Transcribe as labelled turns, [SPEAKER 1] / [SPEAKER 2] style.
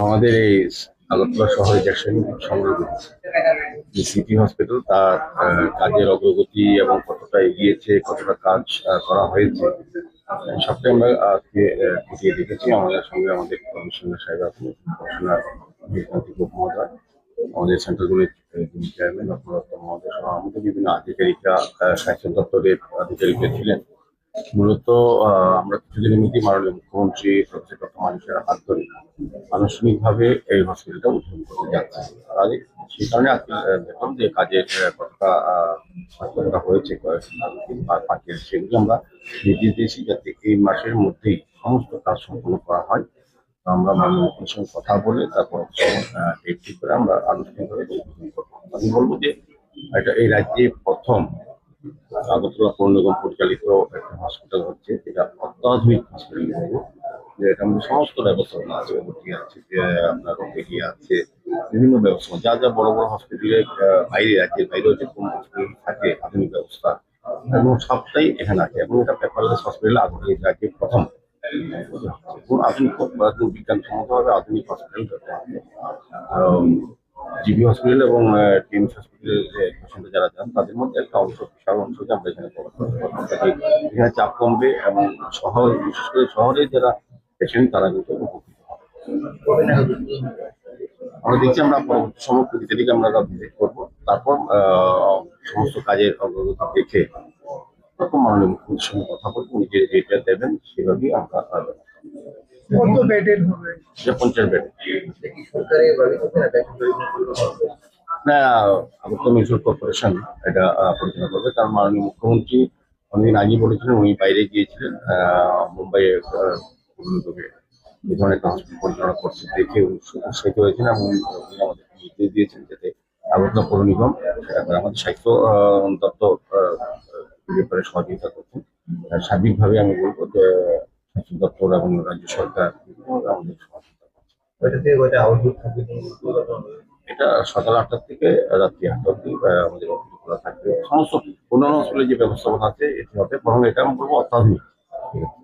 [SPEAKER 1] আমাদের এই আগরতলা শহরে জ্যাকসন সংলগ্ন যে সিটি হসপিটাল তার কাজের অগ্রগতি এবং কতটা এগিয়েছে, কতটা কাজ করা হয়েছে, সবটাই আমরা আজকে খতিয়ে দেখেছি। আমাদের সঙ্গে আমাদের কমিশনার সাহেব আছেন, কমিশনার দীপক মহোদয়, আমাদের সেন্ট্রাল যিনি চেয়ারম্যান অপরাধ মহোদয় সহ আমাদের বিভিন্ন আধিকারিকরা, স্বাস্থ্য দপ্তরের আধিকারিকরা ছিলেন। মূলত আমরা কিছুদিনের মধ্যেই মাননীয় মুখ্যমন্ত্রী প্রফেসর ডক্টর মানিক সাহের হাত ধরে আনুষ্ঠানিকভাবে এই হসপিটালটা উদ্বোধন করতে যাচ্ছে। আর সেই কারণে আজকে দেখলাম যে কাজের কতটা কতটা হয়েছে বাকি আছে, সেগুলো আমরা নির্দেশ দিয়েছি যাতে এই মাসের মধ্যেই সমস্ত কাজ সম্পন্ন করা হয়। তো আমরা মাননীয় মুখ্যমন্ত্রীর সঙ্গে কথা বলে তারপর ডেট ঠিক করে আমরা আনুষ্ঠানিকভাবে উদ্বোধন করবো। আমি বলবো যে এটা এই রাজ্যে প্রথম আগরতলা পৌর নিগম পরিচালিত একটা হসপিটাল হচ্ছে, যেটা অত্যাধুনিক হসপিটাল বলবো। যে এটার মধ্যে সমস্ত ব্যবস্থাপনা আছে, ওটি আছে, যে আপনার ওপিডি আছে, বিভিন্ন ব্যবস্থা যা যা বড় বড় হসপিটালে বাইরে রাজ্যের বাইরেও যে কোন হসপিটাল থাকে আধুনিক ব্যবস্থা, এবং সবটাই এখানে আছে। এবং এটা পেপারলেস হসপিটাল আগরতলা রাজ্যে প্রথম এবং আধুনিক বিজ্ঞানসম্মতভাবে আধুনিক হসপিটাল জিবি হসপিটাল এবং টিএমসি হসপিটালের যে পেশেন্ট যারা যান তাদের মধ্যে একটা অংশ, বিশাল অংশকে আমরা এখানে কভার করতে পারবো, যাতে এখানে চাপ কমবে এবং শহর, বিশেষ করে শহরে যারা পেশেন্ট তারা কিন্তু উপকৃত হবে। আমরা দেখছি আমরা পরবর্তী সময় প্রতিদিকে আমরা ভিজিট করবো, তারপর সমস্ত কাজের অগ্রগতি দেখে তখন মাননীয় মুখ্যমন্ত্রীর সঙ্গে কথা বলবো, উনি যে যেটা দেবেন সেভাবেই আমরা
[SPEAKER 2] কত বেডের হবে?
[SPEAKER 1] যে 50 বেড। না, আগরতলা মিউনিসিপাল কর্পোরেশন এটা পরিচালনা করবে, কারণ মাননীয় মুখ্যমন্ত্রী অনেকদিন আগেই বলেছিলেন, উনি বাইরে গিয়েছিলেন মুম্বাইয়ে পূর্ণরূপে এই ধরনের একটা হসপিটাল পরিচালনা করতে দেখে উৎসাহিত হয়েছেন এবং উনি আমাদের নির্দেশ দিয়েছেন যাতে আগরতলা পৌর নিগম সেটা করে। আমাদের স্বাস্থ্য দপ্তর এই ব্যাপারে সহযোগিতা করছেন। সার্বিকভাবে আমি বলবো যে স্বাস্থ্য দপ্তর এবং রাজ্য সরকার আমাদের সহযোগিতা করছে। এটা সকাল 8টা থেকে রাত্রি 8টা অব্দি আমাদের অফিস খোলা থাকবে। সমস্ত অন্যান্য হসপিটালে যে ব্যবস্থাপনা আছে এটি হবে, বরং এটা আমি বলবো অত্যাধুনিক। ঠিক আছে।